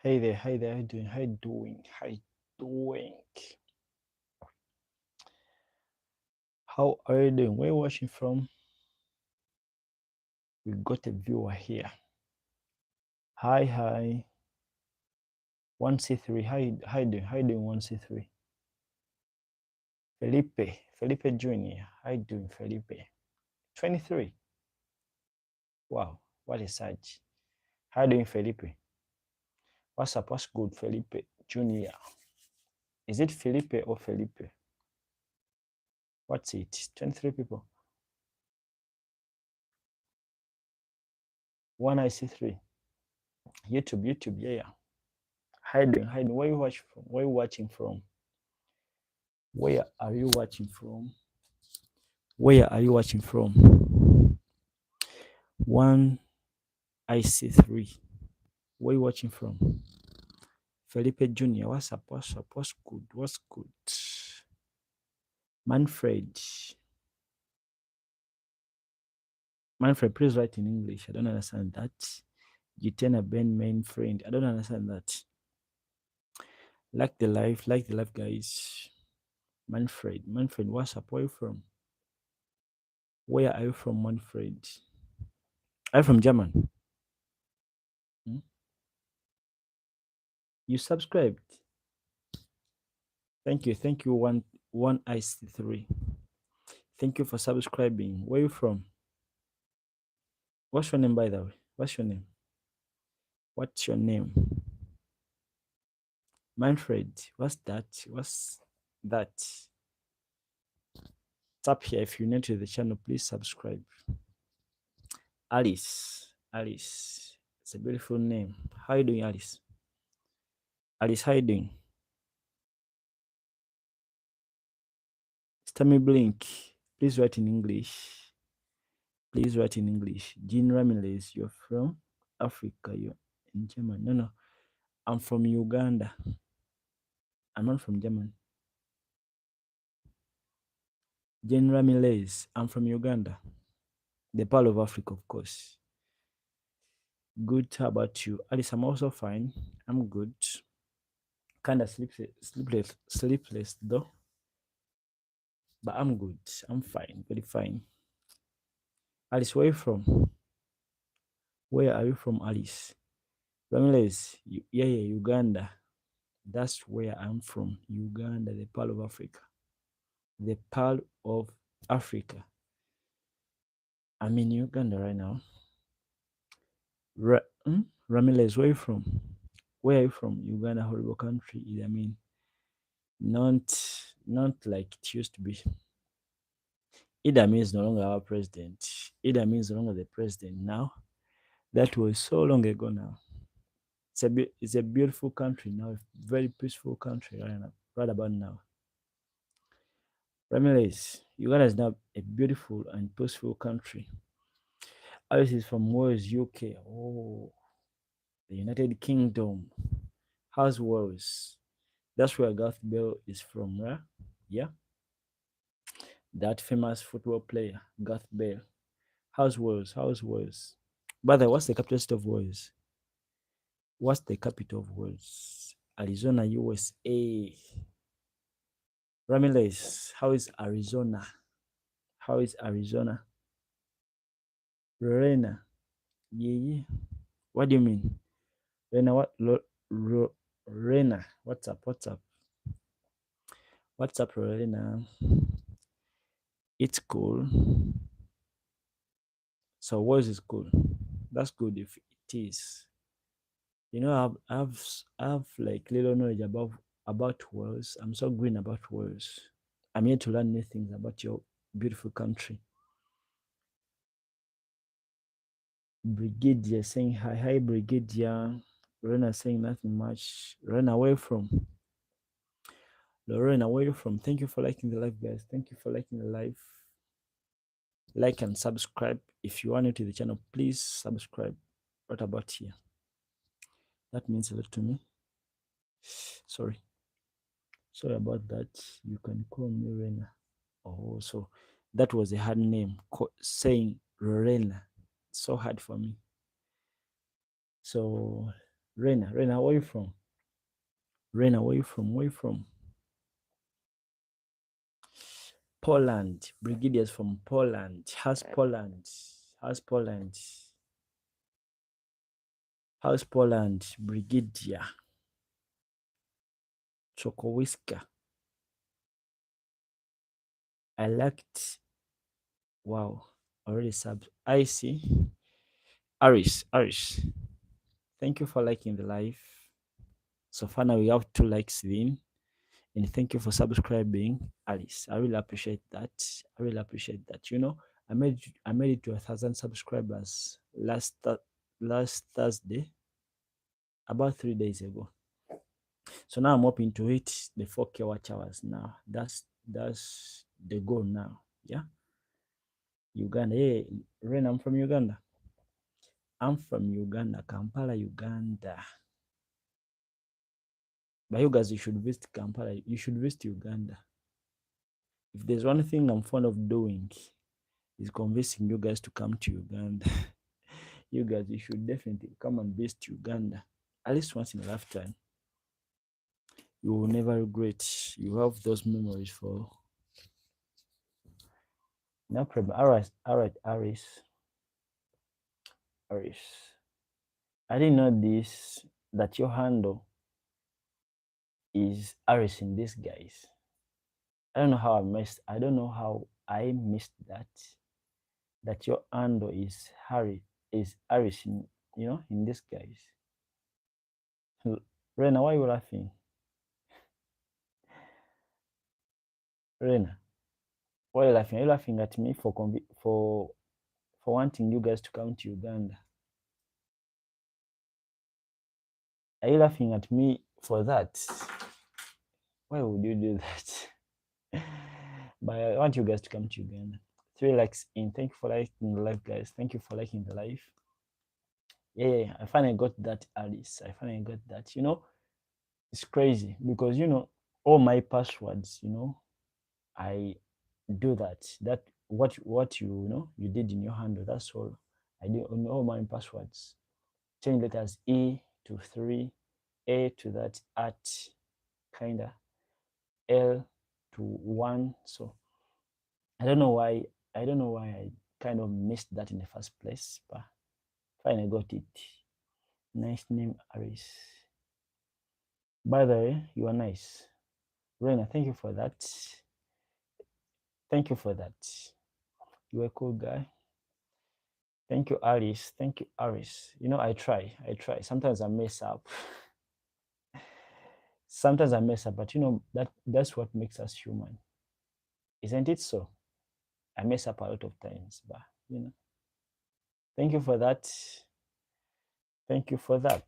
Hey there, hey there, how you doing? How you doing? How you doing? How are you doing? Where you watching from? We got a viewer here. Hi, hi. 1C3. How you doing? How you doing, 1C3? Felipe Jr. How you doing, Felipe? 23. Wow, what a surge. How you doing, Felipe? What's up? What's good, Felipe Jr.? Is it Felipe or Felipe? What's it? 23 people. One IC3. YouTube, yeah, yeah. How you doing? How you doing? Where you watching from? Where you watching from? Where are you watching from? Where are you watching from? One IC3. Where you watching from? Felipe Jr. What's up? What's up? What's good? What's good? Manfred. Manfred, please write in English. I don't understand that. Jitena Ben main friend. I don't understand that. Like the life, guys. Manfred, what's up? Where are you from? Where are you from, Manfred? Are you from German? Hmm? You subscribed. Thank you. One IC3. Thank you for subscribing. Where are you from? What's your name, by the way? What's your name? What's your name? Manfred. What's that? What's that? Tap here. If you're new to the channel, please subscribe. Alice. Alice. It's a beautiful name. How you doing, Alice? Alice, how you doing? Stammy Blink. Please write in English. Please write in English. Jean Ramirez, you're from Africa. You're in Germany. No. I'm from Uganda. I'm not from Germany. Jean Ramirez. I'm from Uganda. The Pearl of Africa, of course. Good. How about you? Alice, I'm also fine. I'm good. Kind of sleepless though, but I'm good. I'm fine, very fine. Alice, where are you from? Where are you from, Alice? Ramirez, yeah, Uganda. That's where I'm from. Uganda, the Pearl of Africa. The Pearl of Africa. I'm in Uganda right now. Ramirez, where are you from? Where are you from? Uganda, horrible country. I mean, not not like it used to be. Idi Amin is no longer our president. Idi Amin is no longer the president now. That was so long ago now. It's a beautiful country now, very peaceful country right now, right about now. Ramirez, Uganda is now a beautiful and peaceful country. Alice is from Wales, UK. Oh, the United Kingdom. How's Wales? That's where Gareth Bale is from, right? Yeah, that famous football player, Gareth Bale. How's Wales? How's Wales? By the way, what's the capital city of Wales? What's the capital of Wales? Arizona, USA. Ramirez, how is Arizona? How is Arizona? Lorena, yeah. What do you mean? Lorena, Lorena, what's up? What's up? What's up, Lorena? It's cool. So, Wales is cool. That's good if it is. You know, I have like little knowledge about Wales. I'm so green about Wales. I'm here to learn new things about your beautiful country. Brigadier saying hi, hi Brigadier. Lorena saying nothing much. Lorena, where you from? Lorena, where you from? Thank you for liking the live, guys. Thank you for liking the live. Like and subscribe. If you are new to the channel, please subscribe. What about here? That means a lot to me. Sorry. Sorry about that. You can call me Rena. Oh, so that was a hard name. Saying Lorena. So hard for me. So Rena, where you from? Rena, where you from? Where you from? Poland. Brigadiers from Poland. How's Poland? How's Poland? How's Poland? Brigadier. Chokowiska. I liked. Wow. Already subs. I see. Aris. Thank you for liking the live. So far now we have 2 likes in. And thank you for subscribing, Alice. I really appreciate that. I really appreciate that. You know, I made it to 1,000 subscribers last Thursday, about 3 days ago. So now I'm hoping to hit the 4K watch hours now. That's the goal now. Yeah. Uganda. Hey, Ren, I'm from Uganda. I'm from Uganda, Kampala, Uganda. But you guys, you should visit Kampala. You should visit Uganda. If there's one thing I'm fond of doing, is convincing you guys to come to Uganda. You guys, you should definitely come and visit Uganda at least once in a lifetime. You will never regret. You have those memories for. No problem. All right, Aris. I didn't know this that your handle is Aris in this, guys. I don't know how I missed that. That your handle is Aris in in this, guys. Rena, why are you laughing? Rena, why are you laughing? Are you laughing at me for wanting you guys to come to Uganda? Are you laughing at me for that? Why would you do that? But I want you guys to come to Uganda. 3 likes in. Thank you for liking the live, guys. Thank you for liking the live. Yeah, I finally got that, Alice. I finally got that. You know, it's crazy because all my passwords. I do that. That what you did in your handle. That's all. I do on all my passwords. Change letters E to 3, A to that at kinda, L to 1. So I don't know why I kind of missed that in the first place, but finally got it. Nice name, Aris. By the way, you are nice. Rena, thank you for that. Thank you for that. You're a cool guy. Thank you, Alice. Thank you, Aris. I try. Sometimes I mess up. Sometimes I mess up, but that's what makes us human. Isn't it so? I mess up a lot of times, but thank you for that. Thank you for that.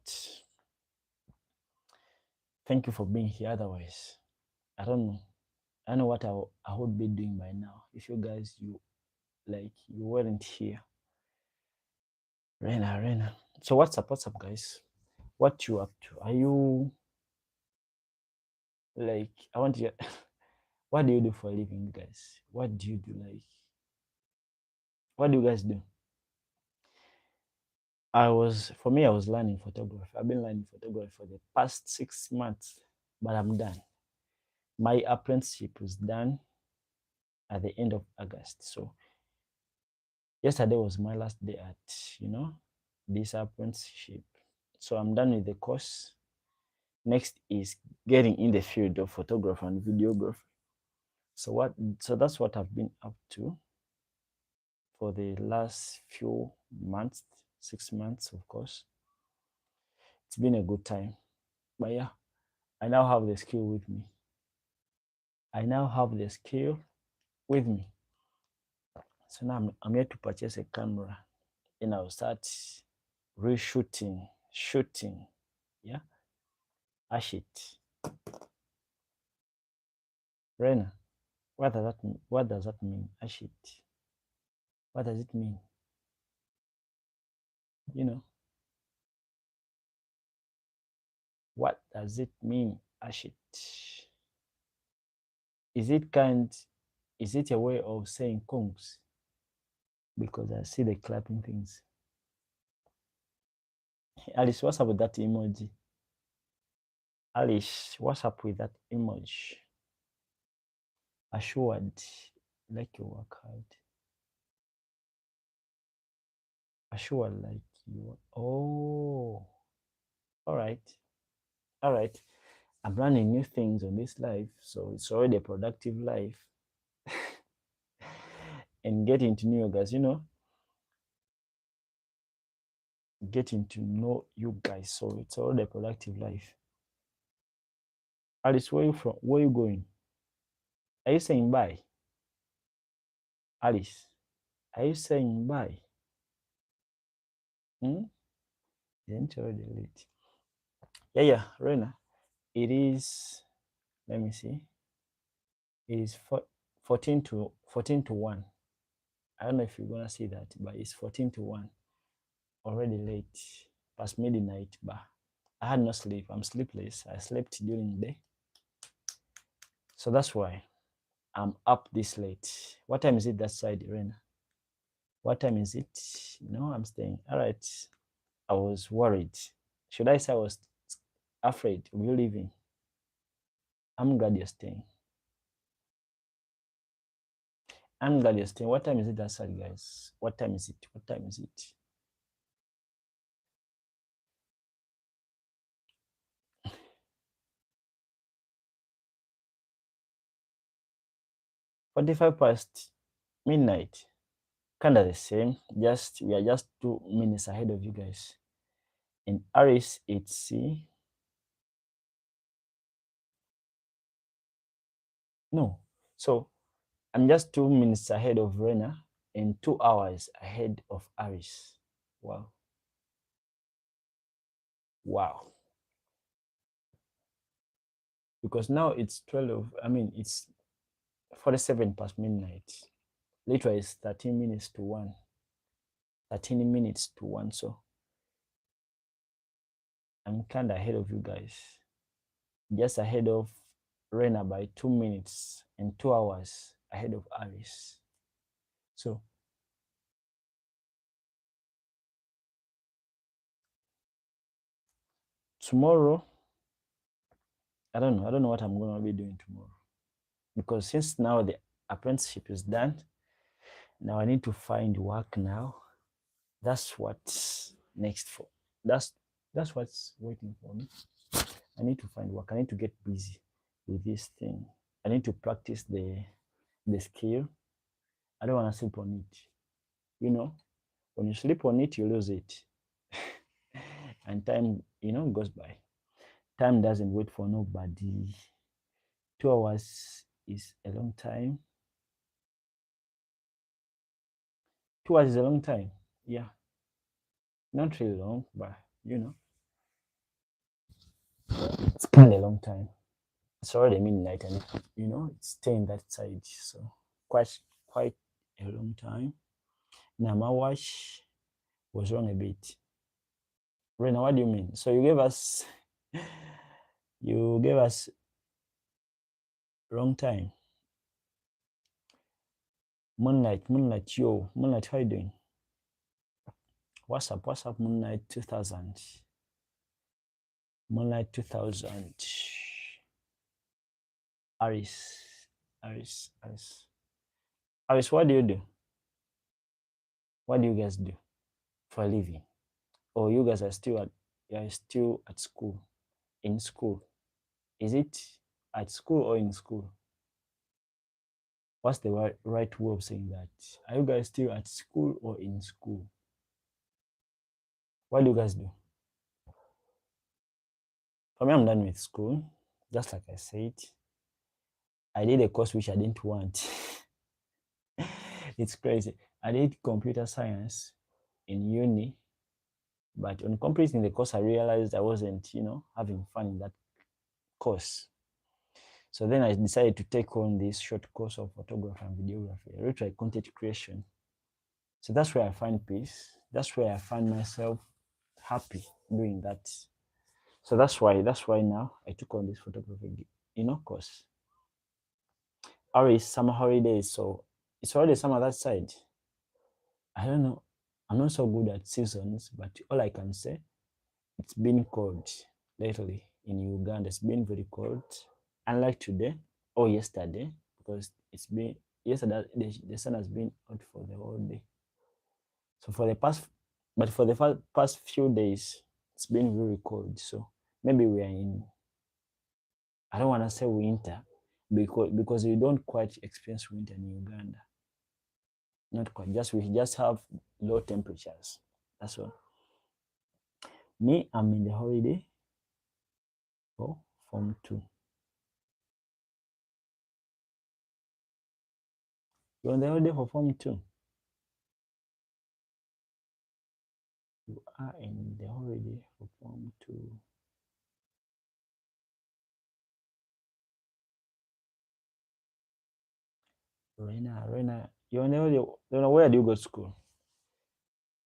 Thank you for being here. Otherwise, I don't know. I know what I would be doing by now if you guys you weren't here. Rena. So what's up, guys? What you up to? Are you I want you what do you do for a living, guys? What do you do? What do you guys do? I was learning photography. I've been learning photography for the past 6 months, but I'm done. My apprenticeship was done at the end of August. So yesterday was my last day at, this apprenticeship. So I'm done with the course. Next is getting in the field of photography and videography. So that's what I've been up to for the last few months, 6 months, of course. It's been a good time. But yeah, I now have the skill with me. So now I'm here to purchase a camera and I'll start shooting. Yeah. It. Rena, what does that mean? What does that mean? It. What does it mean? What does it mean? It. Is it a way of saying kongs? Because I see the clapping things. Alice, what's up with that emoji? Alice, what's up with that emoji? Assured, like you work hard. Assured, like you. Oh, all right, all right. I'm learning new things on this life, so it's already a productive life. And getting to know you guys, getting to know you guys, so it's already a productive life. Alice, where you from? Where you going? Are you saying bye? Alice, are you saying bye? Hmm? Isn't already late? Yeah, Rena. It is, let me see. It is 14 to 1. I don't know if you're gonna see that, but it's 14 to 1. Already late, past midnight, but I had no sleep. I'm sleepless. I slept during the day. So that's why I'm up this late. What time is it that side, Rena? What time is it? No, I'm staying. All right. I was worried. Should I say I was afraid of you leaving? I'm glad you're staying. I'm glad you're staying. What time is it that side, guys? What time is it? What time is it? 45 past midnight. Kind of the same. Just we are just 2 minutes ahead of you guys. In Aris, it's C. No. So I'm just 2 minutes ahead of Rena and 2 hours ahead of Aris. Wow. Wow. Because now it's 12, it's 47 past midnight. Later is 13 minutes to 1. 13 minutes to 1. So I'm kind of ahead of you guys. Just ahead of Rena by 2 minutes and 2 hours ahead of Aris. So tomorrow, I don't know. I don't know what I'm going to be doing tomorrow. Because since now the apprenticeship is done, now I need to find work now. That's what's next for. That's what's waiting for me. I need to find work. I need to get busy with this thing. I need to practice the skill. I don't want to sleep on it. When you sleep on it, you lose it. And time, goes by. Time doesn't wait for nobody. 2 hours is a long time. 2 hours is a long time. Yeah. Not really long, but it's kind of a long time. It's already midnight, and it's staying that side, so quite a long time. Now my watch was wrong a bit. Rena, what do you mean? So you gave us wrong time. Moonlight, yo, Moonlight, how you doing? What's up, Moonlight 2000? Moonlight 2000. Aris, Aris, Aris. Aris, what do you do? What do you guys do for a living? Or you guys are still at school? In school? Is it at school or in school? What's the right way of saying that? Are you guys still at school or in school? What do you guys do? For me, I'm done with school. Just like I said, I did a course which I didn't want. It's crazy. I did computer science in uni, but on completing the course, I realized I wasn't, having fun in that course. So then I decided to take on this short course of photography and videography. I wrote like content creation. So that's where I find peace. That's where I find myself happy doing that. So that's why now I took on this photography, course. Always summer holidays, so it's already summer that side. I don't know. I'm not so good at seasons, but all I can say, It's been cold lately in Uganda. It's been very cold, unlike today or yesterday, because it's been yesterday the sun has been out for the whole day. So for the past, but for the past few days, it's been very cold. So maybe we are in, I don't want to say winter, because we don't quite experience winter in Uganda. Not quite. We just have low temperatures. That's all. Me, I'm in the holiday for Form 2. You're on the holiday for Form 2. You are in the holiday for Form 2. Rena, you're on the holiday. Where do you go to school?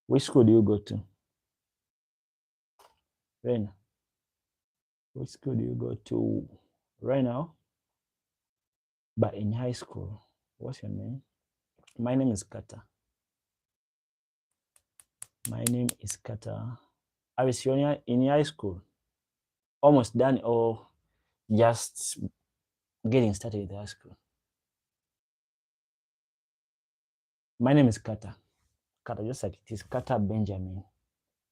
Which school do you go to? Rena, which school do you go to right now? But in high school, what's your name? My name is Kata. My name is Kata. I was in high school, almost done or just getting started with high school. My name is Kata. Kata, just like it is Kata Benjamin.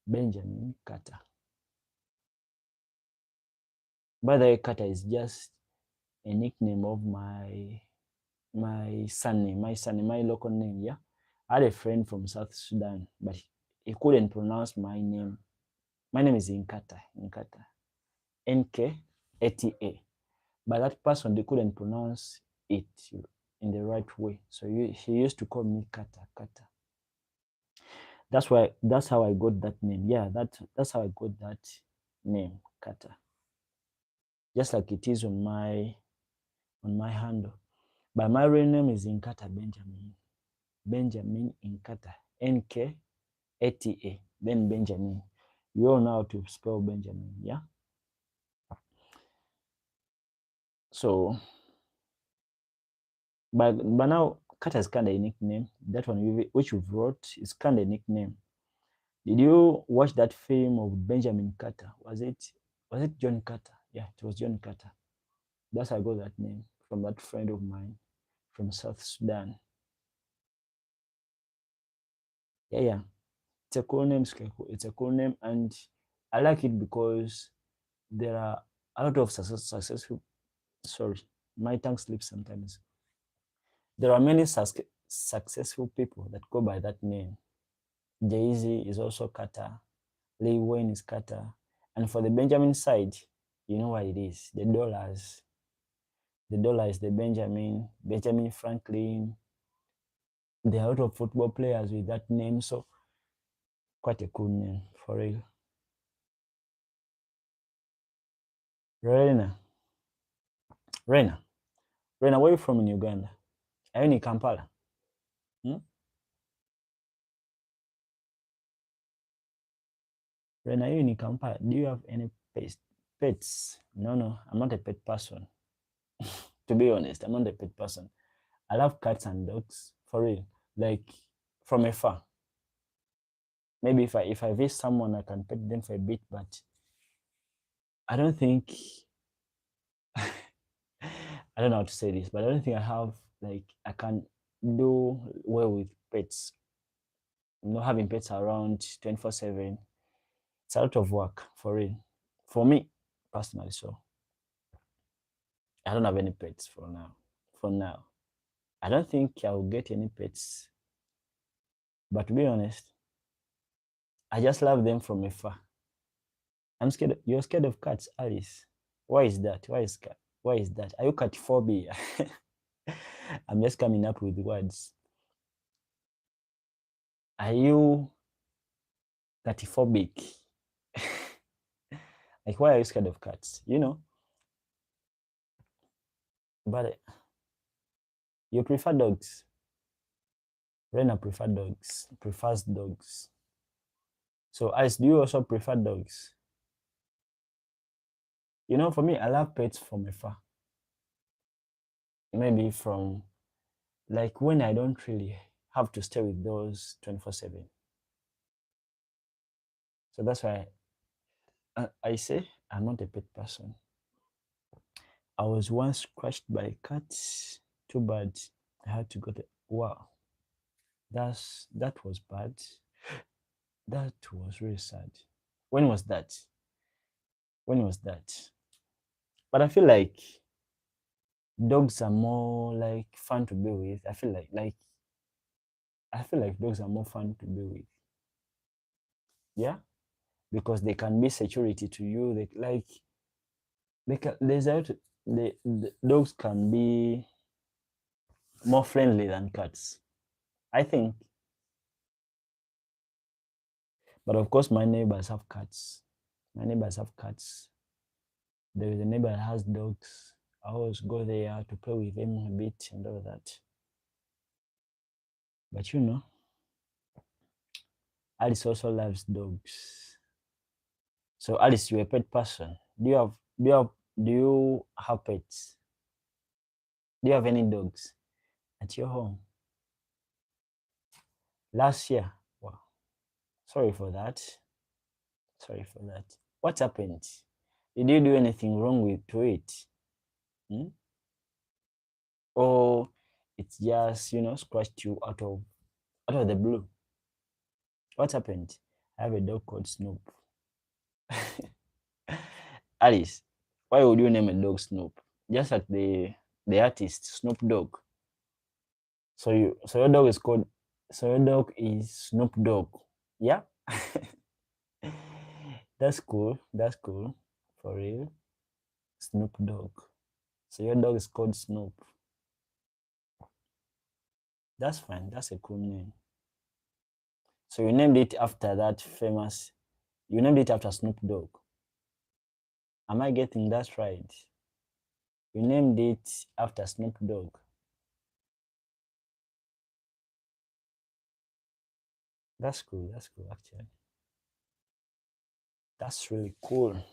Benjamin Kata. By the way, Kata is just a nickname of my surname, my local name. Yeah, I had a friend from South Sudan, but he couldn't pronounce my name. My name is Nkata, Nkata. But that person, they couldn't pronounce it in the right way, so he used to call me Kata. That's how I got that name. Yeah, that's how I got that name, Kata. Just like it is on my handle. But my real name is Nkata Benjamin. Benjamin Nkata. Nkata. Then Benjamin. You all know how to spell Benjamin, yeah? So, but now Kata is kind of a nickname. That one which you've wrote is kind of a nickname. Did you watch that film of Benjamin Carter? Was it John Carter? Yeah, it was John Carter. That's how I got that name, from that friend of mine from South Sudan. Yeah. It's a cool name, It's a cool name, and I like it because there are a lot of successful. Sorry, my tongue slips sometimes. There are many successful people that go by that name. Jay-Z is also Carter. Lil Wayne is Carter. And for the Benjamin side, you know what it is. The dollars. The dollar is the Benjamin Franklin. There are a lot of football players with that name. So quite a cool name, for real. Rena, where are you from in Uganda? Are you in Kampala? Hmm? Rena, are you in Kampala? Do you have any pets? No, I'm not a pet person. To be honest, I'm not a pet person. I love cats and dogs, for real. Like from afar. Maybe if I visit someone, I can pet them for a bit, but I don't think I don't know how to say this, but I don't think I can do well with pets. Having pets around 24/7, it's a lot of work, for real. For me personally, so I don't have any pets for now. For now, I don't think I will get any pets. But to be honest, I just love them from afar. I'm scared. You're scared of cats, Alice. Why is that? Why is that? Are you cat phobia? I'm just coming up with words. Are you catphobic? Like, why are you scared of cats? But you prefer dogs. Rena prefers dogs. So, Alice, do you also prefer dogs? For me, I love pets from afar. Maybe from, like, when I don't really have to stay with those 24/7. So that's why I say I'm not a pet person. I was once scratched by a cat. Too bad. I had to go to. Wow, that was bad. That was really sad. When was that? When was that? But I feel like dogs are more like fun to be with. I feel like dogs are more fun to be with. Yeah, because they can be security to you. They can. There's out. The dogs can be more friendly than cats. I think. But of course, my neighbors have cats. My neighbors have cats. There is a neighbor that has dogs. I always go there to play with them a bit and all that. But Alice also loves dogs. So Alice, you're a pet person. Do you have pets? Do you have any dogs at your home? Last year. Wow. Sorry for that. Sorry for that. What happened? Did you do anything wrong with to it? Hmm? Or it's just, scratched you out of the blue? What happened? I have a dog called Snoop. Alice, why would you name a dog Snoop? Just like the artist Snoop Dogg. So your dog is Snoop Dogg. Yeah? That's cool. That's cool. For real. Snoop Dogg. So your dog is called Snoop. That's fine. That's a cool name. So you named it after you named it after Snoop Dogg. Am I getting that right? You named it after Snoop Dogg. That's cool. That's cool, actually. That's really cool.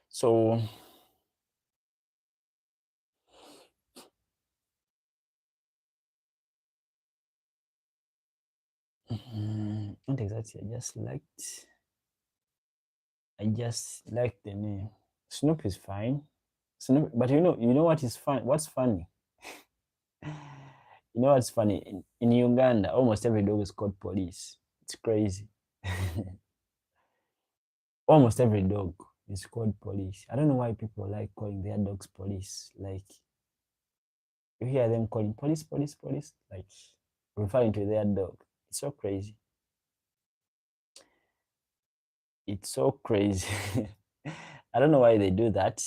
So, not exactly. I just liked the name. Snoop is fine. Snoop, but you know what is fun? What's funny? You know what's funny? In Uganda, almost every dog is called police. It's crazy. Almost every dog is called police. I don't know why people like calling their dogs police. Like you hear them calling police, police, police, like referring to their dog. It's so crazy. It's so crazy. I don't know why they do that.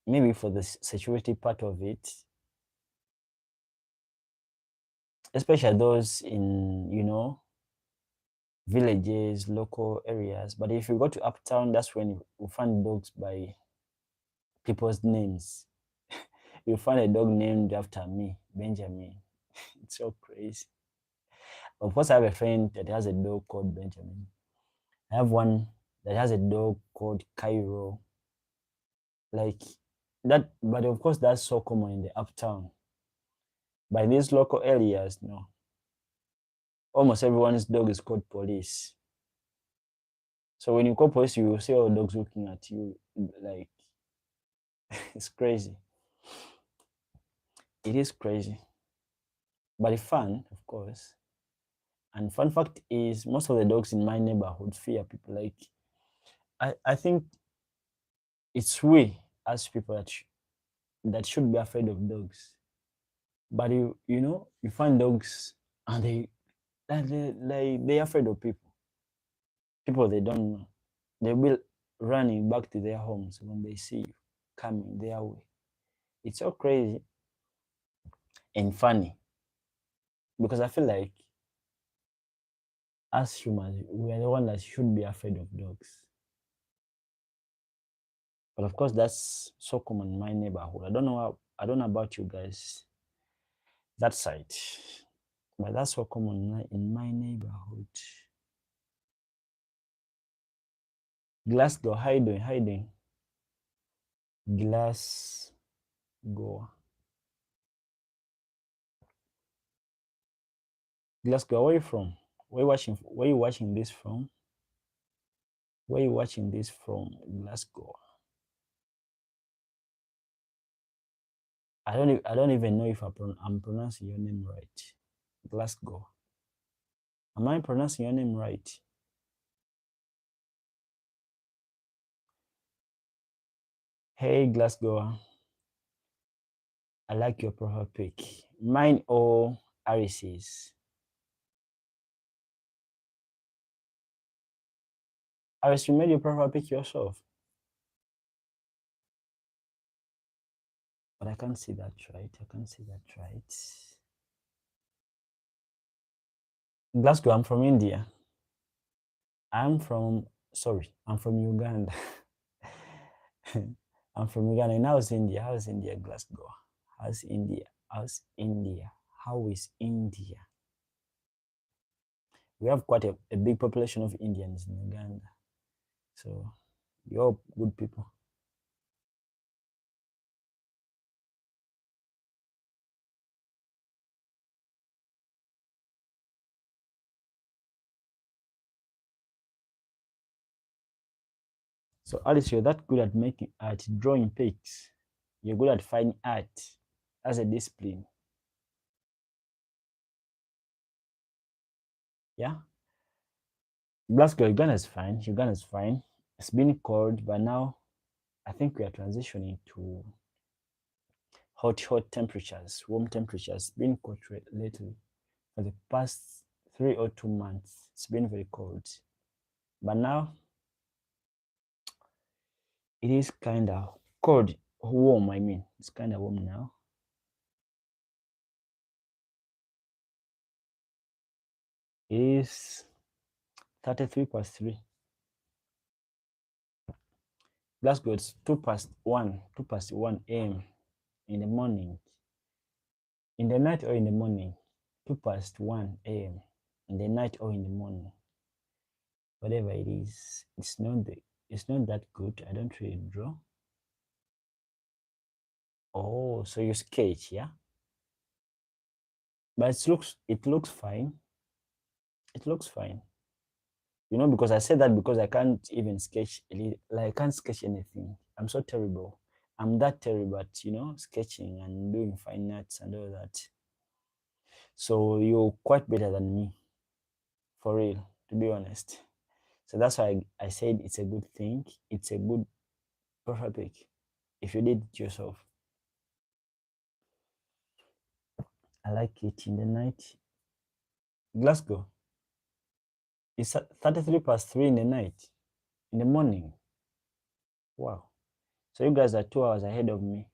Maybe for the security part of it, especially those in villages, local areas. But if you go to uptown, that's when you find dogs by people's names. You find a dog named after me, Benjamin. It's so crazy. Of course, I have a friend that has a dog called Benjamin. I have one that has a dog called Cairo. Like that, but of course, that's so common in the uptown. By these local areas, no. Almost everyone's dog is called police. So when you call police, you will see all dogs looking at you like it's crazy. It is crazy, but it's fun, of course. And fun fact is, most of the dogs in my neighborhood fear people. Like I think it's we as people that should be afraid of dogs. But you find dogs and they're afraid of people. People they don't know. They'll be running back to their homes when they see you coming their way. It's so crazy and funny because I feel like as humans, we are the one that should be afraid of dogs. But of course, that's so common in my neighborhood. I don't know about you guys that side, but that's so common in my neighborhood. Glasgow, how you doing? How you doing? Glasgow. Glasgow, where are you from? Where you watching this from? Where are you watching this from? Glasgow. I don't even know if I'm pronouncing your name right. Glasgow. Am I pronouncing your name right? Hey Glasgow. I like your profile pic. Mine or Aris's? Aris, you made your profile pic yourself. But I can't see that right. I can't see that right. Glasgow, I'm from India. I'm from Uganda. I'm from Uganda. And how's India? How's India, Glasgow? How's India? How's India? How is India? We have quite a big population of Indians in Uganda. So you're good people. So Alice, you're that good at drawing pics. You're good at fine art as a discipline. Yeah. Glasgow, Uganda is fine. Uganda is fine. It's been cold, but now I think we are transitioning to hot temperatures, warm temperatures. It's been cold lately. For the past 3 or 2 months, it's been very cold. But now it is kind of cold, warm. I mean, it's kind of warm now. It is 33 past 3. Glasgow, it's 2 past 1 a.m. in the morning. In the night or in the morning? 2 past 1 a.m. in the night or in the morning. Whatever it is, it's not that good. I don't really draw. Oh, so you sketch, yeah? But it looks fine. It looks fine. You know, because I said that because I can't even sketch like I can't sketch anything. I'm so terrible. I'm that terrible at, sketching and doing fine arts and all that. So you're quite better than me, for real, to be honest. So that's why I said it's a good thing. It's a good profile pic if you did it yourself. I like it in the night. Glasgow, it's 33 past 3 in the night, in the morning. Wow. So you guys are 2 hours ahead of me.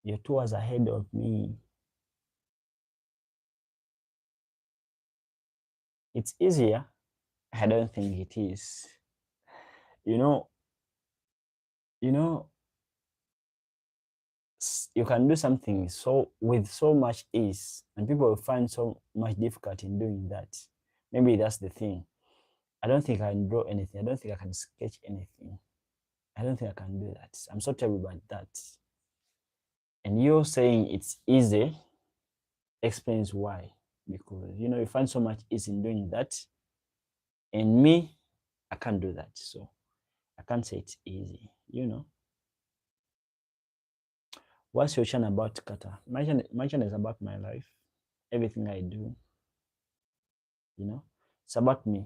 You're 2 hours ahead of me. It's easier. I don't think it is. You know, you know, you can do something so with so much ease, and people will find so much difficulty in doing that. Maybe that's the thing. I don't think I can draw anything. I don't think I can sketch anything. I don't think I can do that. I'm so terrible at that. And you're saying it's easy explains why. Because you find so much ease in doing that. And me, I can't do that. So I can't say it's easy. What's your channel about, Kata? My channel is about my life, everything I do. It's about me.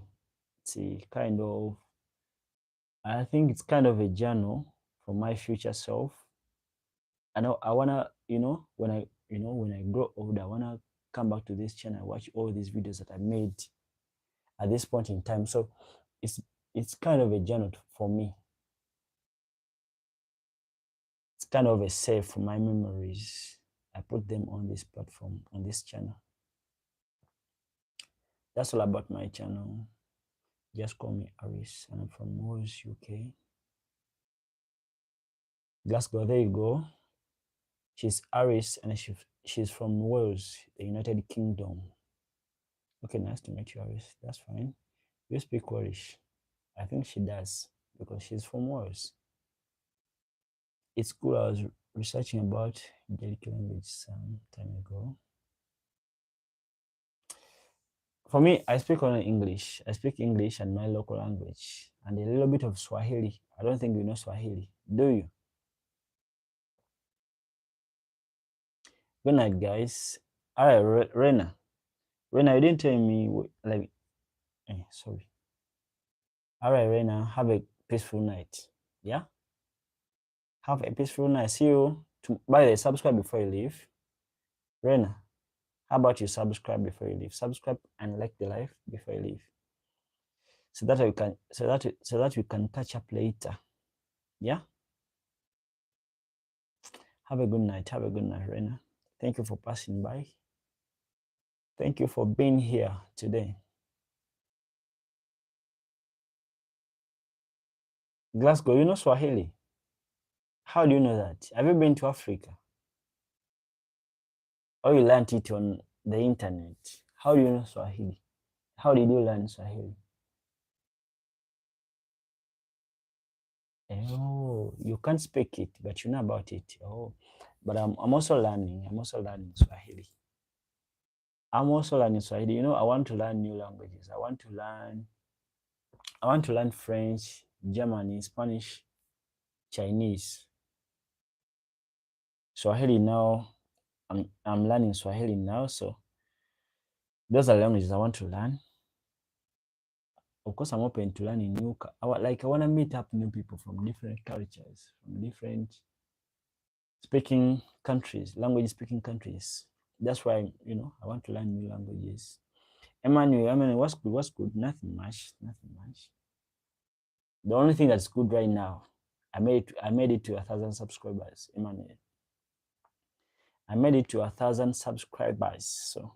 It's a kind of, I think it's kind of a journal for my future self. I know I wanna, when I grow older, I wanna come back to this channel, watch all these videos that I made at this point in time. So it's kind of a journal for me. It's kind of a save for my memories. I put them on this platform, on this channel. That's all about my channel. Just call me Aris, and I'm from Wales, UK. Glasgow, there you go. She's Aris, and she's from Wales, the United Kingdom. Okay, nice to meet you, Aris. That's fine. You speak Welsh. I think she does because she's from Wales. It's cool. I was researching about Gaelic language some time ago. For me, I speak only English. I speak English and my local language and a little bit of Swahili. I don't think you know Swahili, do you? Good night, guys. All right, Rena. Rena, you didn't tell me, like, sorry. All right, Rena, have a peaceful night. Yeah? Have a peaceful night. See you. By the way, subscribe before you leave. Rena, how about you subscribe before you leave? Subscribe and like the live before you leave, so that we can catch up later. Yeah. Have a good night. Have a good night, Rena. Thank you for passing by. Thank you for being here today. Glasgow, you know Swahili? How do you know that? Have you been to Africa? Or you learned it on the internet? How do you know Swahili? How did you learn Swahili? Oh, you can't speak it, but you know about it. Oh, but I'm also learning. I'm also learning Swahili. I'm also learning Swahili. You know, I want to learn new languages. I want to learn French, German, Spanish, Chinese. Swahili now. I'm learning Swahili now, so those are languages I want to learn. Of course, I'm open to learning new. I want to meet up new people from different cultures, from different speaking countries, language speaking countries. That's why, you know, I want to learn new languages. Emmanuel, what's good? What's good? Nothing much. Nothing much. The only thing that's good right now, I made it to 1,000 subscribers, Emmanuel. I made it to 1,000 subscribers. So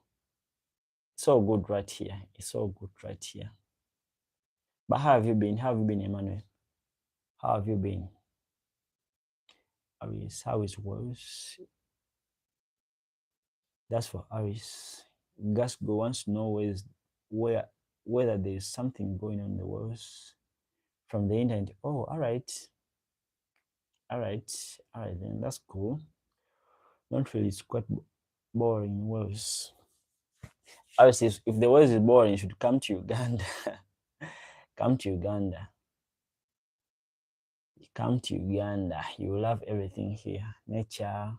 it's all good right here. It's all good right here. But how have you been? How have you been, Emmanuel? How have you been? How is Wales? That's for Aris. Glasgow wants to know whether there's something going on in the Wales from the internet. Oh, all right. All right. All right, then that's cool. Not really, it's quite boring Wales. Obviously, if the Wales is boring, you should come to Uganda. Come to Uganda. Come to Uganda. You will have everything here. Nature,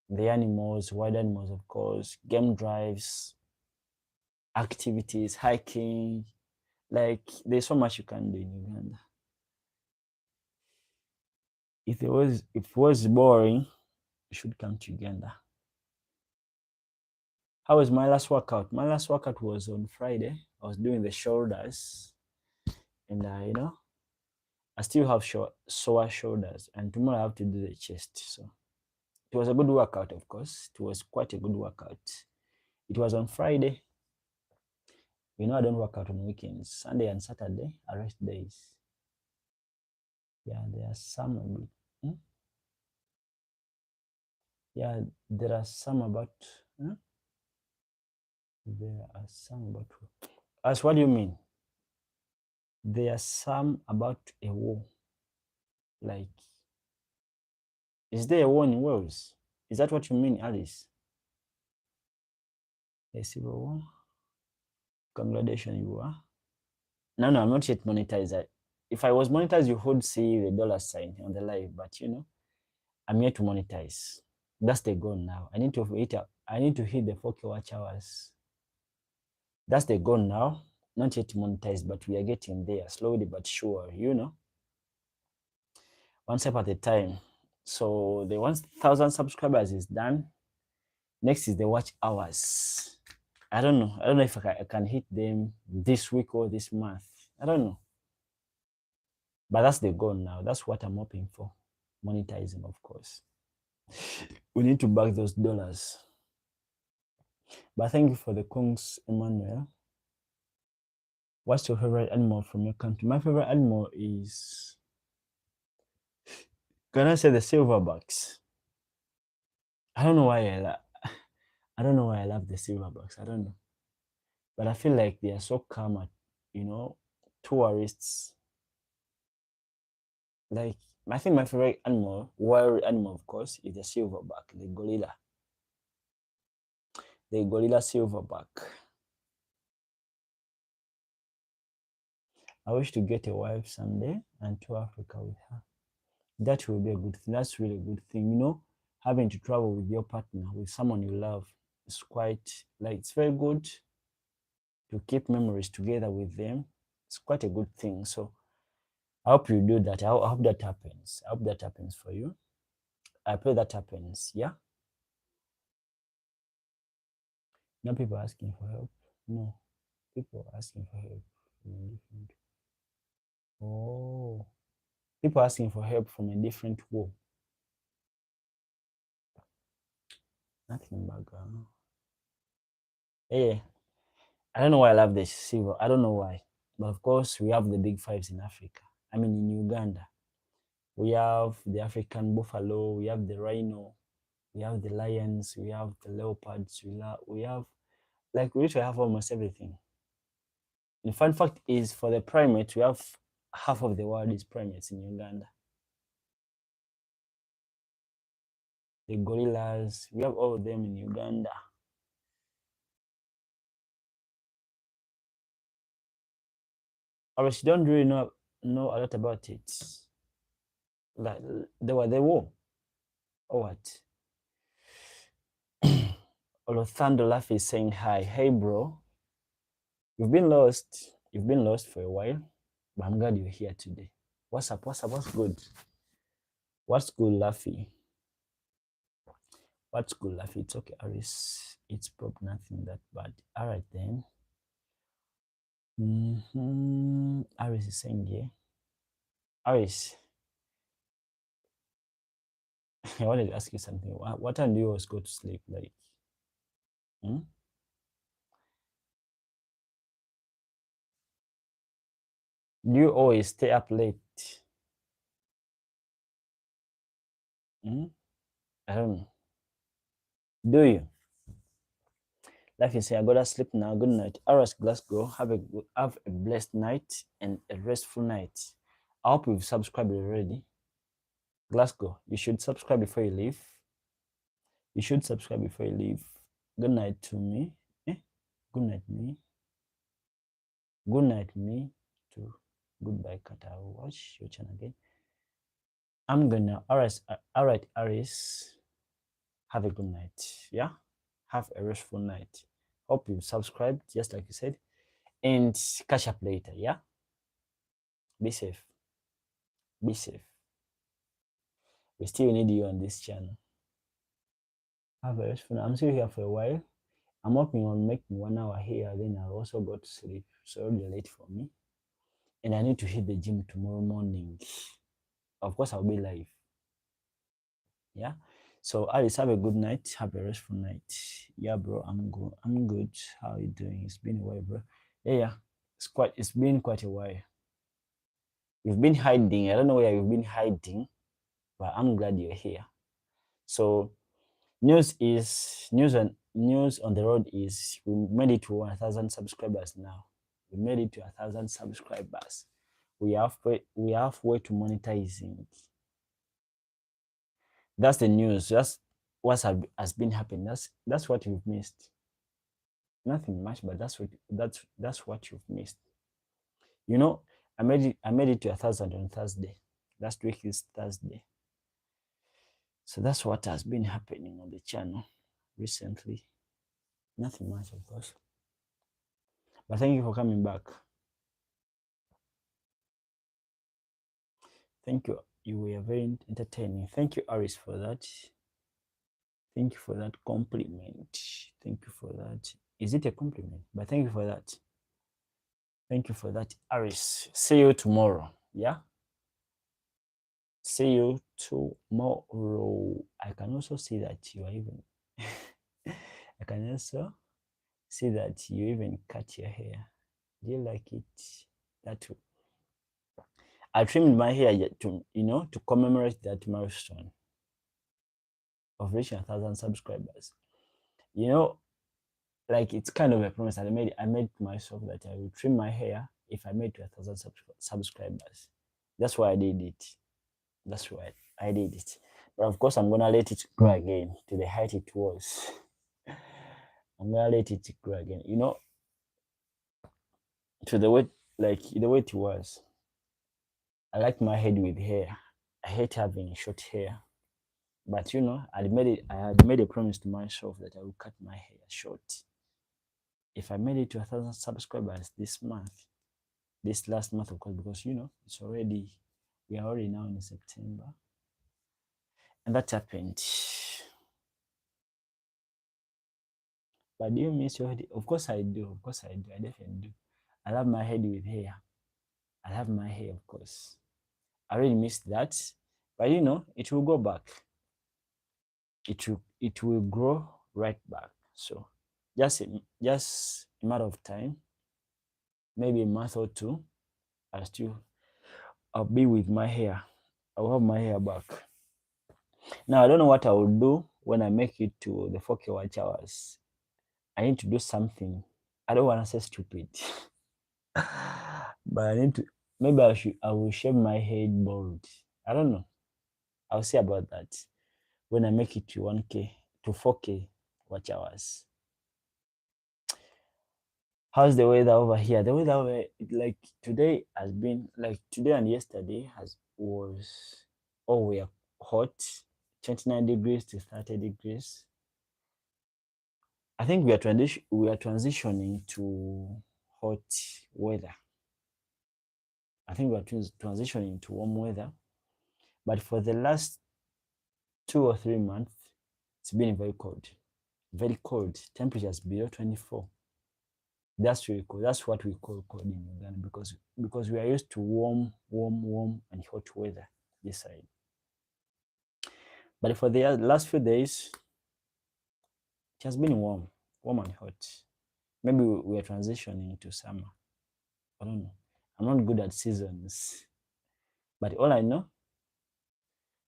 the animals, wild animals, of course, game drives, activities, hiking. Like, there's so much you can do in Uganda. If it was boring, you should come to Uganda. How was my last workout? My last workout was on Friday. I was doing the shoulders, and you know, I still have sore shoulders, and tomorrow I have to do the chest. So it was a good workout, of course. It was quite a good workout. It was on Friday. You know, I don't work out on weekends. Sunday and Saturday are rest days. Yeah, there are some. Yeah, there are some about. There are some about. As what do you mean? There are some about a war. Like, is there a war in Wales? Is that what you mean, Alice? A civil war? Congratulations, you are. No, I'm not yet monetized. If I was monetized, you would see the dollar sign on the live, but you know, I'm yet to monetize. That's the goal now. I need to hit the 4K watch hours. That's the goal now. Not yet monetized, but we are getting there slowly but sure, you know. One step at a time. So the 1,000 subscribers is done. Next is the watch hours. I don't know if I can hit them this week or this month. I don't know. But that's the goal now. That's what I'm hoping for. Monetizing, of course. We need to back those dollars. But thank you for the Kongs, Emmanuel. What's your favorite animal from your country? My favorite animal is, can I say, the silverbacks? I don't know why I love the silverbacks. I don't know. But I feel like they are so calm at, you know, tourists. Like, I think my favorite animal, wild animal, of course, is the silverback, the gorilla. The gorilla silverback. I wish to get a wife someday and to Africa with her. That will be a good thing. That's really a good thing. You know, having to travel with your partner, with someone you love, is quite like it's very good to keep memories together with them. It's quite a good thing. So I hope you do that. I hope that happens. I hope that happens for you. I pray that happens. Yeah. No people asking for help. No. People asking for help from a different. Oh. People asking for help from a different war. Nothing background. Hey, I don't know why I love this silver. I don't know why. But of course, we have the big fives in Africa. I mean, in Uganda, we have the African buffalo, we have the rhino, we have the lions, we have the leopards, we have like we literally have almost everything. The fun fact is for the primates, we have half of the world is primates in Uganda. The gorillas, we have all of them in Uganda. Or you don't really know a lot about it. Like they were the war. Or what? Olothando Laugh is saying hi. Hey bro. You've been lost. You've been lost for a while, but I'm glad you're here today. What's up? What's up? What's good? What's good, Laffy? What's good, Laffy? It's okay, Aris. It's probably nothing that bad. All right, then. Aris is saying, yeah. Aris, I wanted to ask you something. What time do you always go to sleep? Like, hmm? Do you always stay up late? Hmm? I don't know. Do you? Like you say, I gotta sleep now. Good night. Aras Glasgow, have a blessed night and a restful night. I hope you've subscribed already. Glasgow, you should subscribe before you leave. You should subscribe before you leave. Good night to me. Good night, me. Good night, me. To goodbye, Kat. I'll watch your channel again. I'm gonna. All right, Aris. Have a good night. Yeah. Have a restful night. Hope you subscribed, just like you said, and catch up later. Yeah. Be safe. Be safe. We still need you on this channel. Have a restful night. I'm still here for a while. I'm working on making 1 hour here, then I'll also go to sleep. So it'll be late for me. And I need to hit the gym tomorrow morning. Of course, I'll be live. Yeah. So Alice, have a good night. Have a restful night. Yeah, bro. I'm good. I'm good. How are you doing? It's been a while, bro. Yeah. It's been quite a while. You've been hiding. I don't know where you've been hiding, but I'm glad you're here. So news on the road is we made it to 1,000 subscribers now. We made it to 1,000 subscribers. We have way to monetizing. That's the news. That's what has been happening. That's what you've missed. Nothing much, but that's what you've missed. You know, I made it to 1,000 on Thursday. Last week is Thursday. So that's what has been happening on the channel recently. Nothing much, of course. But thank you for coming back. Thank you. You were very entertaining. Thank you, Aris, for that. Thank you for that compliment. Thank you for that. Is it a compliment? But thank you for that. Thank you for that, Aris. See you tomorrow. Yeah? See you tomorrow. I can also see that you are even... I can also see that you even cut your hair. Do you like it? That too. I trimmed my hair to commemorate that milestone of reaching 1,000 subscribers. Like it's kind of a promise that I made to myself that I will trim my hair if I made to 1,000 subscribers. That's why I did it. That's why I did it. But of course, I'm gonna let it grow again to the height it was. I'm gonna let it grow again. To the weight like the way it was. I like my head with hair. I hate having short hair. But you know, I had made a promise to myself that I would cut my hair short. If I made it to 1,000 subscribers this month, this last month, of course, because you know, we are already now in September. And that happened. But do you miss your head? Of course I do. Of course I do. I definitely do. I love my head with hair. I love my hair, of course. I really missed that. But you know, it will go back. It will grow right back. So just a matter of time, maybe a month or two, I'll be with my hair. I'll have my hair back. Now I don't know what I will do when I make it to the 4K watch hours. I need to do something. I don't want to say stupid. But I need to, maybe I will shave my head bald. I don't know. I'll see about that when I make it to 1K to 4K watch hours. How's the weather over here? The weather over, like today has been like today and yesterday was we are hot, 29 degrees to 30 degrees. I think we are transitioning to hot weather. I think we are transitioning to warm weather. But for the last 2 or 3 months, it's been very cold. Very cold. Temperatures below 24. That's really cold. That's what we call cold in Uganda because we are used to warm and hot weather this side. But for the last few days, it has been warm and hot. Maybe we are transitioning to summer. I don't know. I'm not good at seasons, but all I know,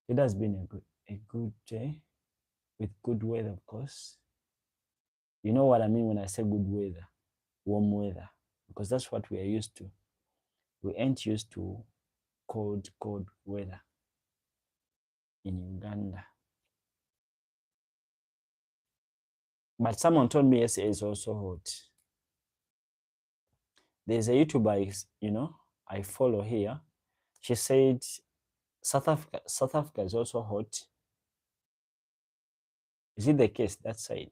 it has been a good day with good weather, of course. You know what I mean when I say good weather, warm weather, because that's what we are used to. We ain't used to cold weather in Uganda. But someone told me yesterday it's also hot. There's a YouTuber, I follow here. She said South Africa is also hot. Is it the case that side?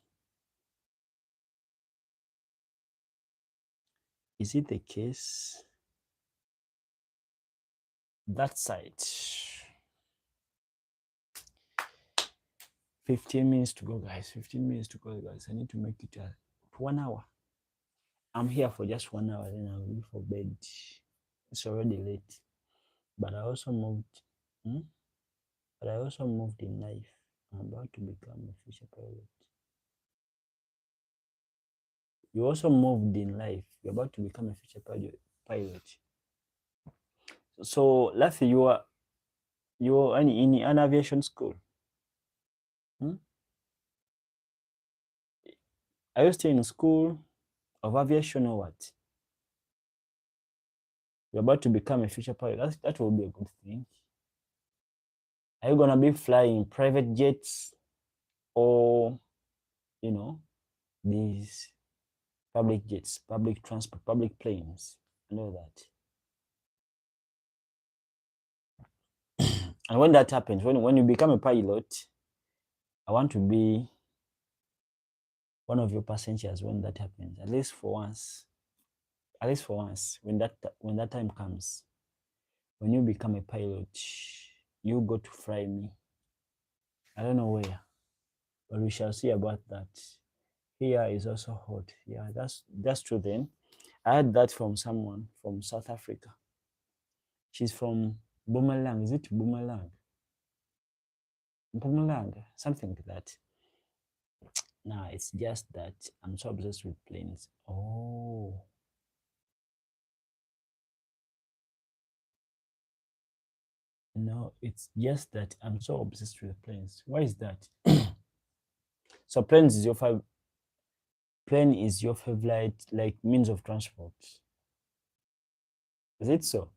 Is it the case that side? 15 minutes to go, guys. 15 minutes to go, guys. I need to make it 1 hour. I'm here for just 1 hour, then I'll leave for bed. It's already late. But I also moved. But I also moved in life. I'm about to become a future pilot. You also moved in life. You're about to become a future pilot. So, Lafi, you're in an aviation school. Are you still in school of aviation or what? You're about to become a future pilot. That will be a good thing. Are you gonna be flying private jets or these public jets, public transport, public planes, and all that? And when that happens, when you become a pilot, I want to be one of your passengers when that happens, at least for once. When that time comes, when you become a pilot, you go to fly me. I don't know where, but we shall see about that. Here is also hot. Yeah, that's true. Then I heard that from someone from South Africa. She's from Bumalang. Is it Bumalang? Bumalang, something like that. Nah, it's just that I'm so obsessed with planes. Oh. No, it's just that I'm so obsessed with planes. Why is that? So plane is your favorite like means of transport. Is it so?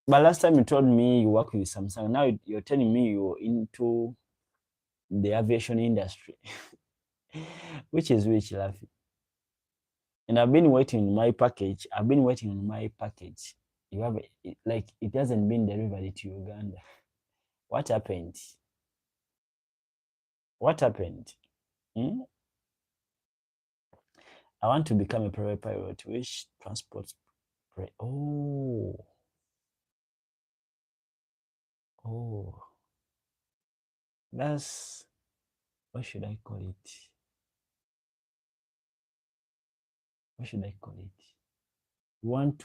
But last time you told me you work with Samsung. Now you're telling me you're into the aviation industry. Which is which, Lafi? And I've been waiting on my package. I've been waiting on my package. You have like it hasn't been delivered to Uganda. What happened? What happened? Hmm? I want to become a private pilot. Which transport? Oh, oh, that's what should I call it? What should I call it? We want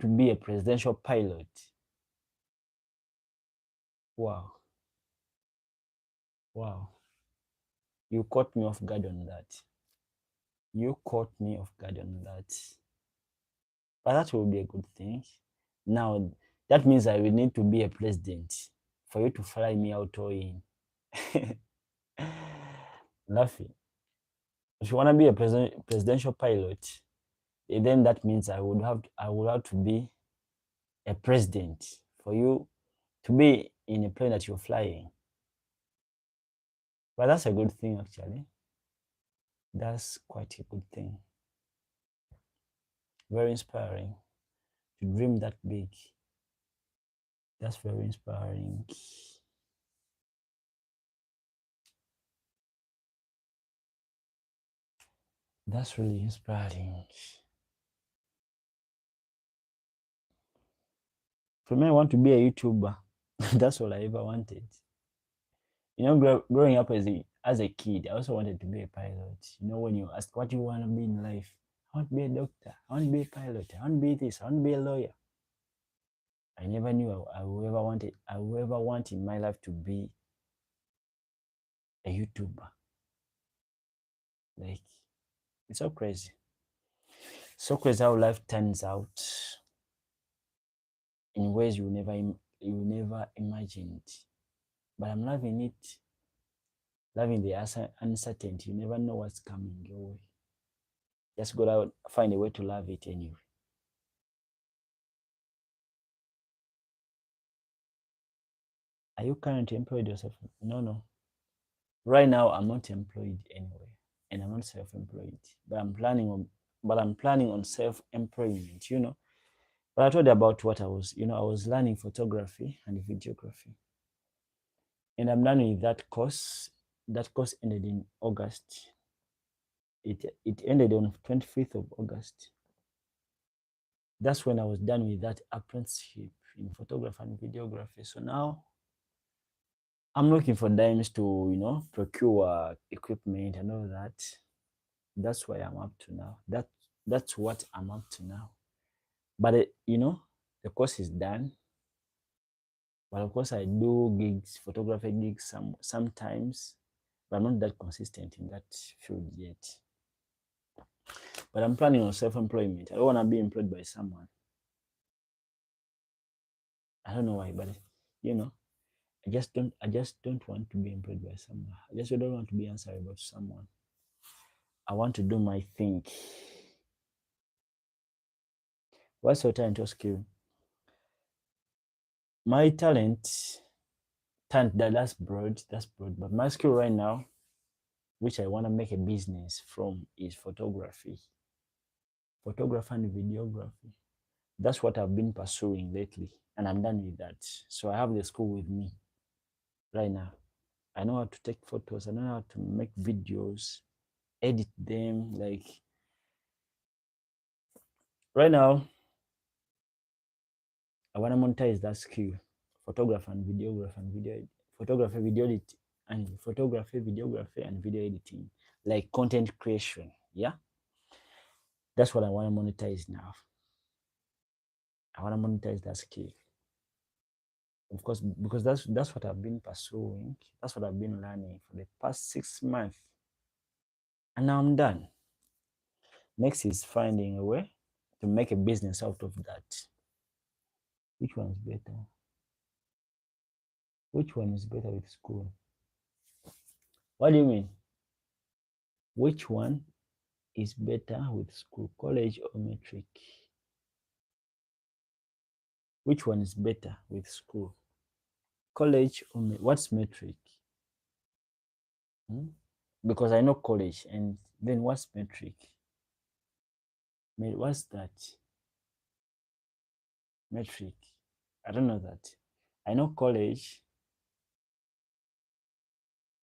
to be a presidential pilot. Wow, wow. You caught me off guard on that. You caught me off guard on that. But that will be a good thing. Now, that means I will need to be a president for you to fly me out or in. Laughing. If you want to be a presidential pilot, then that means I would have to be a president for you to be in a plane that you're flying. But that's a good thing, actually. That's quite a good thing. Very inspiring to dream that big. That's very inspiring. That's really inspiring. For me, I want to be a YouTuber. That's all I ever wanted. You know, growing up as a kid, I also wanted to be a pilot. You know, when you ask what you want to be in life, I want to be a doctor. I want to be a pilot. I want to be this. I want to be a lawyer. I never knew I would ever want in my life to be a YouTuber. Like, it's so crazy. So crazy how life turns out in ways you never imagined. But I'm loving it. Loving the uncertainty. You never know what's coming your way. Just gotta find a way to love it anyway. Are you currently employed yourself? No, no. Right now, I'm not employed anyway, and I'm not self-employed. But I'm planning on self-employment. You know. But I told you about what I was. You know, I was learning photography and videography, and I'm done with that course. That course ended in August. It ended on 25th of August. That's when I was done with that apprenticeship in photography and videography. So now I'm looking for dimes to, you know, procure equipment and all that. That's why I'm up to now. That's what I'm up to now. But you know, the course is done. But of course, I do gigs, photography gigs sometimes, but I'm not that consistent in that field yet. But I'm planning on self-employment. I don't want to be employed by someone. I don't know why, but you know, I just don't want to be employed by someone. I just don't want to be answerable to someone. I want to do my thing. What's your talent or skill? My that's broad, But my skill right now, which I want to make a business from, is photography. Photography and videography. That's what I've been pursuing lately, and I'm done with that. So I have the school with me right now. I know how to take photos, I know how to make videos, edit them. Like right now, I want to monetize that skill, photography and videography and photography, videography and video editing, like content creation. Yeah, that's what I want to monetize now. I want to monetize that skill, of course, because that's what I've been pursuing. That's what I've been learning for the past 6 months, and now I'm done. Next is finding a way to make a business out of that. Which one's better? Which one is better with school? What do you mean? Which one is better with school, college or metric? Which one is better with school, college or what's metric? Hmm? Because I know college, and then what's metric? What's that? Metric. I don't know that. I know college,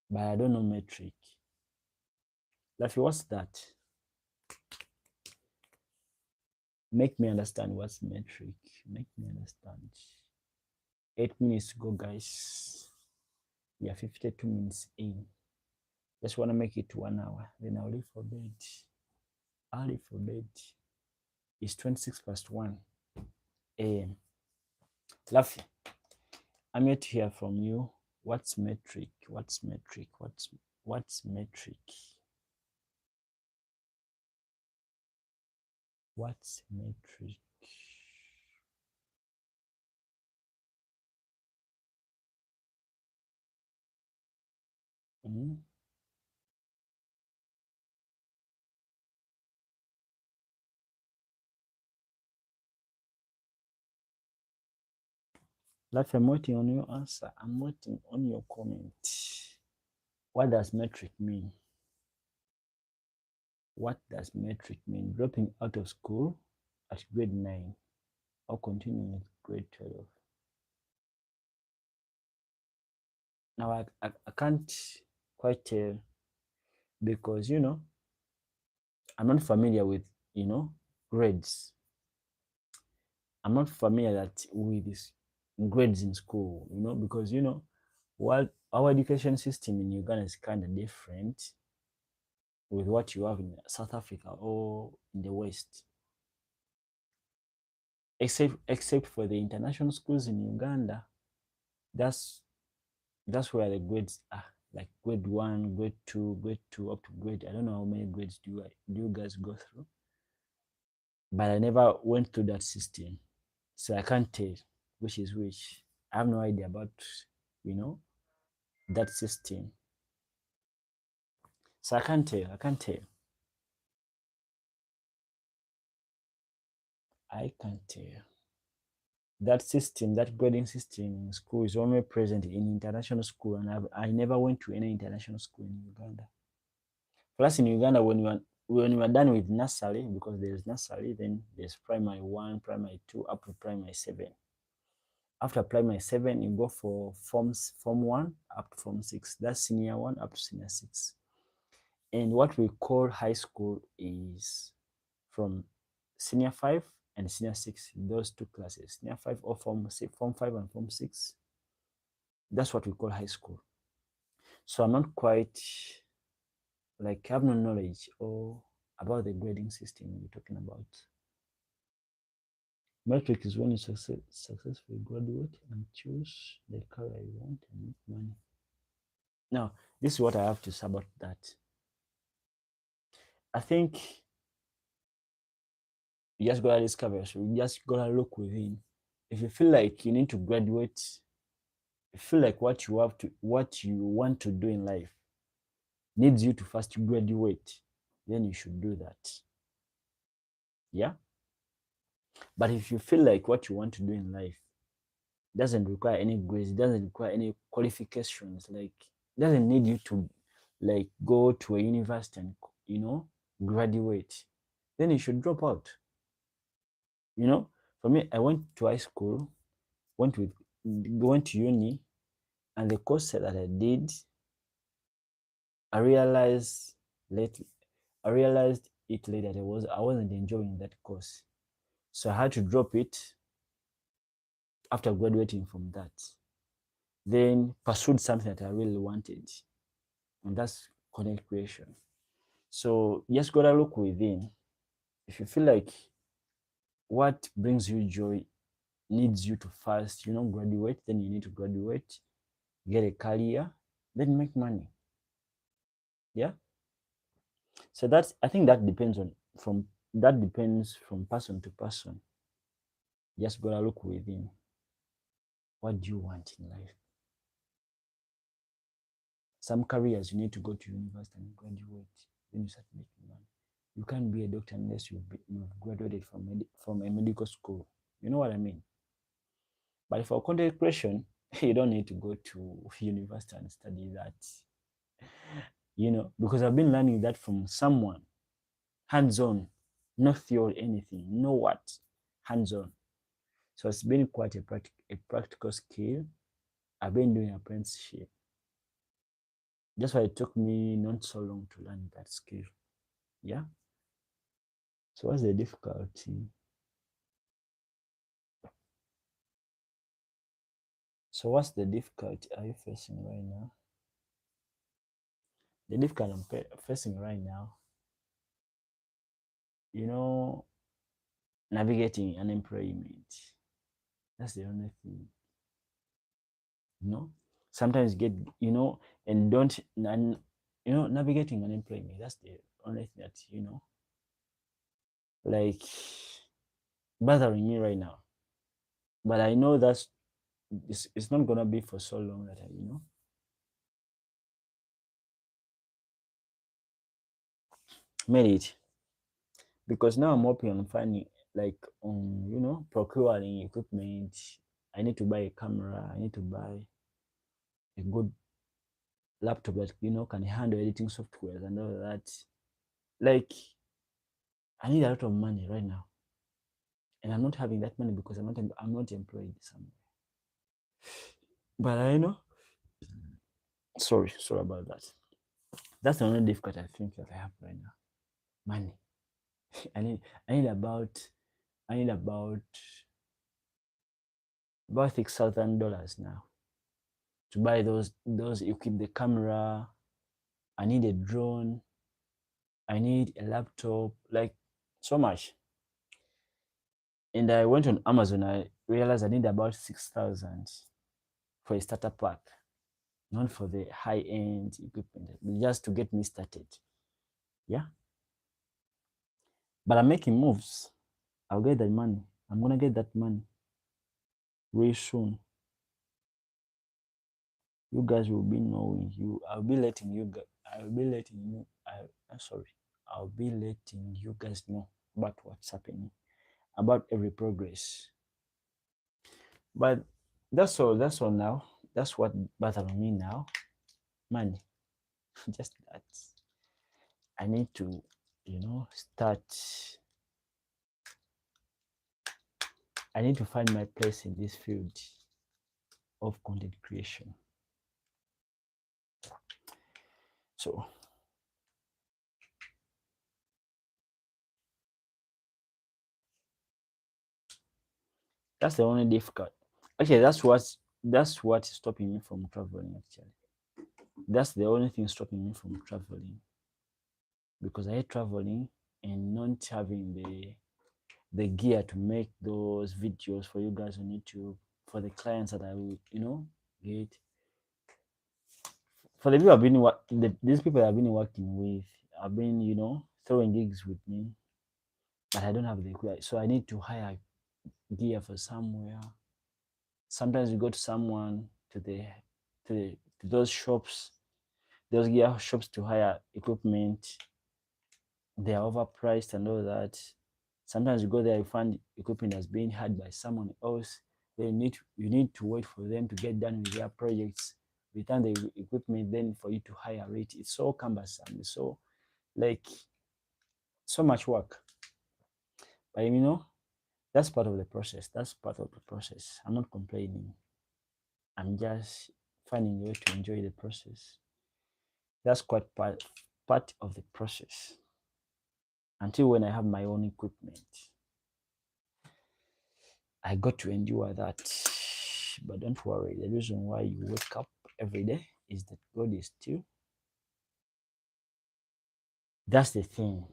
but I don't know metric. Laffy, what's that? Make me understand what's metric. Make me understand. 8 minutes to go, guys. We are 52 minutes in. Just want to make it 1 hour. Then I'll leave for bed. I'll leave for bed. It's 26 past 1 a.m. Laffy, I'm here to hear from you. What's metric? What's metric? What's metric? What's metric? Mm-hmm. Laffy, I'm waiting on your answer. I'm waiting on your comment. What does metric mean? What does metric mean? Dropping out of school at grade 9 or continuing at grade 12? Now, I can't quite tell because, I'm not familiar with, grades. I'm not familiar with this grades in school, because, what our education system in Uganda is kind of different with what you have in South Africa or in the West. Except for the international schools in Uganda, that's where the grades are, like grade 1, grade 2, grade 2 up to grade. I don't know how many grades do you guys go through, but I never went through that system, so I can't tell which is which. I have no idea about that system, so I can't tell. I can't tell. That system, that grading system in school is only present in international school, and I never went to any international school in Uganda. Plus, in Uganda, when you are done with nursery, because there's nursery, then there's primary 1, primary 2, up to primary 7. After primary 7, you go for form 1 up to form 6. That's senior 1 up to senior 6. And what we call high school is from senior 5 and senior 6, those two classes, senior 5 or form 5 and form 6. That's what we call high school. So I'm not quite, like, I have no knowledge or about the grading system we're talking about. Metric is when you successfully graduate and choose the career you want and make money. Now, this is what I have to say about that. I think you just gotta discover, so you just gotta look within. If you feel like you need to graduate, you feel like what you want to do in life needs you to first graduate, then you should do that. Yeah. But if you feel like what you want to do in life doesn't require any grades, doesn't require any qualifications, like doesn't need you to like go to a university and graduate, then you should drop out. For me, I went to high school, went to uni, and the course that I did, I realized later that I wasn't enjoying that course, so I had to drop it after graduating from that. Then pursued something that I really wanted, and that's content creation. So you just gotta look within. If you feel like what brings you joy needs you to first, graduate, then you need to graduate, get a career, then make money. Yeah. So I think that depends from person to person. You just gotta look within. What do you want in life? Some careers you need to go to university and graduate, then you start making money. You can't be a doctor unless you've graduated from a medical school. You know what I mean? But for content creation, you don't need to go to university and study that. Because I've been learning that from someone hands-on. no theory, anything, no what, hands-on. So it's been quite a practical skill. I've been doing apprenticeship. That's why it took me not so long to learn that skill. Yeah. So what's the difficulty? So what's the difficulty are you facing right now? The difficulty I'm facing right now, you know, navigating unemployment. That's the only thing. You know, sometimes get, you know, and don't, and you know, navigating unemployment. That's the only thing that, you know, like bothering me right now. But I know that's it's not gonna be for so long that I, you know, made it, because now I'm working on finding, like, you know, procuring equipment. I need to buy a camera. I need to buy a good laptop that, you know, can handle editing softwares and all that. Like, I need a lot of money right now, and I'm not having that money because I'm not employed somewhere. But I know. Sorry about that. That's the only difficult I think that I have right now. Money. I need I need about I need about $6,000 now to buy those equip the camera. I need a drone. I need a laptop, like so much. And I went on Amazon. I realized I need about 6,000 for a starter pack, not for the high end equipment, just to get me started. Yeah, but I'm making moves. I'll get that money. I'm gonna get that money very soon. You guys will be knowing. You, I'll be letting you. I'll be letting you. I'm sorry. I'll be letting you guys know about what's happening, about every progress. But that's all. That's all now. That's what bothers me now. Money. Just that. I need to, you know, start. I need to find my place in this field of content creation. So that's the only difficult. Actually, that's what is stopping me from traveling. Actually, that's the only thing stopping me from traveling, because I hate traveling and not having the gear to make those videos for you guys on YouTube, for the clients that I will, you know, get. For the people these people I've been working with, I've been, you know, throwing gigs with me, but I don't have the equipment, so I need to hire gear for somewhere. Sometimes you go to someone to those shops, those gear shops to hire equipment. They are overpriced and all that. Sometimes you go there, you find equipment that's being had by someone else. Then you need to wait for them to get done with their projects, return the equipment, then for you to hire it. It's so cumbersome. It's so, like, so much work. But you know, that's part of the process. That's part of the process. I'm not complaining. I'm just finding a way to enjoy the process. That's quite part of the process. Until when I have my own equipment, I got to endure that. But don't worry, the reason why you wake up every day is that God is still. That's the thing.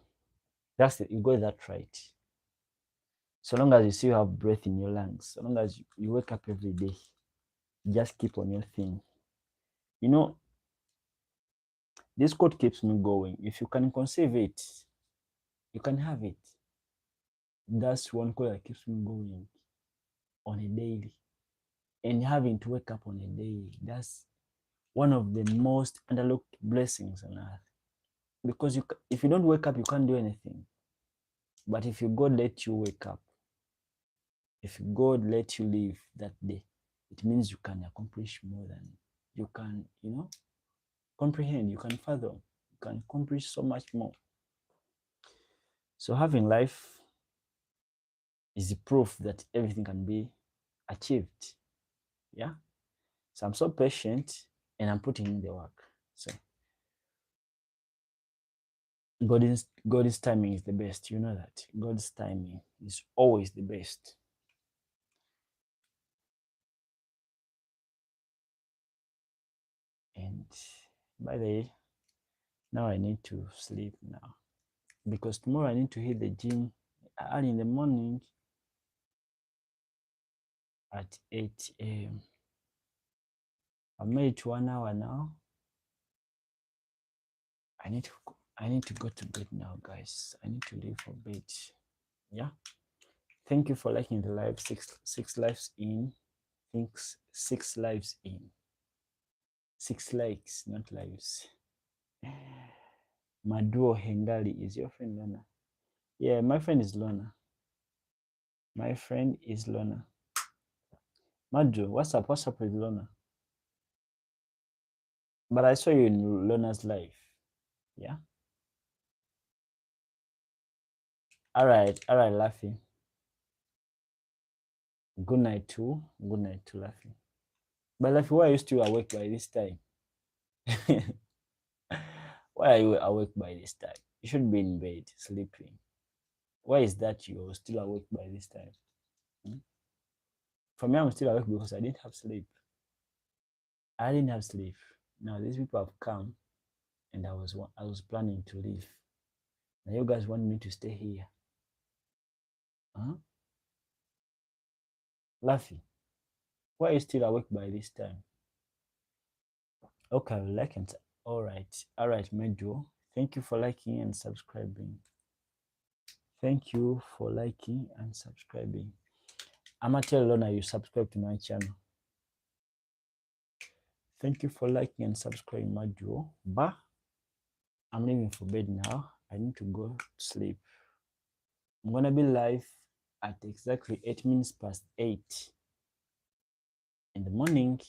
You got that right. So long as you still have breath in your lungs, so long as you wake up every day, just keep on your thing. You know, this quote keeps me going. If you can conceive it, you can have it. That's one quote that keeps me going on a daily. And having to wake up on a daily, that's one of the most underlooked blessings on earth. Because if you don't wake up, you can't do anything. But if God let you wake up, if God let you live that day, it means you can accomplish more than you can, you know, comprehend, you can fathom, you can accomplish so much more. So having life is the proof that everything can be achieved. Yeah. So I'm so patient and I'm putting in the work. So God's timing is the best. You know that. God's timing is always the best. And by the way, now I need to sleep now because tomorrow I need to hit the gym early in the morning at 8 a.m. I made it 1 hour now. I need to go to bed now, guys. I need to leave for bed. Yeah. Thank you for liking the live. Six lives in. Thanks. 6 lives in. 6 likes, not lives. Maduo Hengali is your friend Lona. Yeah, my friend is Lona. My friend is Lona. Madu, what's up? What's up with Lona? But I saw you in Lona's life. Yeah. All right, Laughing. Good night too. Good night to Laughing. But Laughing, why are you still awake by this time? Why are you awake by this time? You should be in bed sleeping. Why is that you're still awake by this time? Hmm? For me, I'm still awake because I didn't have sleep. I didn't have sleep. Now these people have come, and I was planning to leave. Now you guys want me to stay here? Huh? Laffy, why are you still awake by this time? Okay, I will like and all right, Mejo. Thank you for liking and subscribing. Thank you for liking and subscribing. I'ma tell Lona you subscribe to my channel. Thank you for liking and subscribing, Majo. Bah, I'm leaving for bed now. I need to go to sleep. I'm gonna be live at exactly 8 minutes past 8 in the morning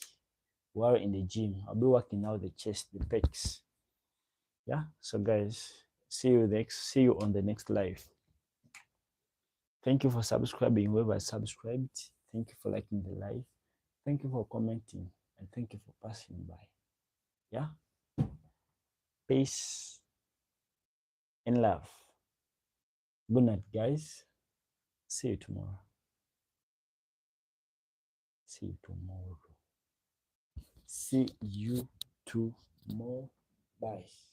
while in the gym. I'll be working out the chest, the pecs. Yeah. So guys, see you on the next live. Thank you for subscribing, whoever subscribed. Thank you for liking the live. Thank you for commenting, and thank you for passing by. Yeah. Peace and love. Good night, guys. See you tomorrow. See you tomorrow. See you tomorrow. Bye.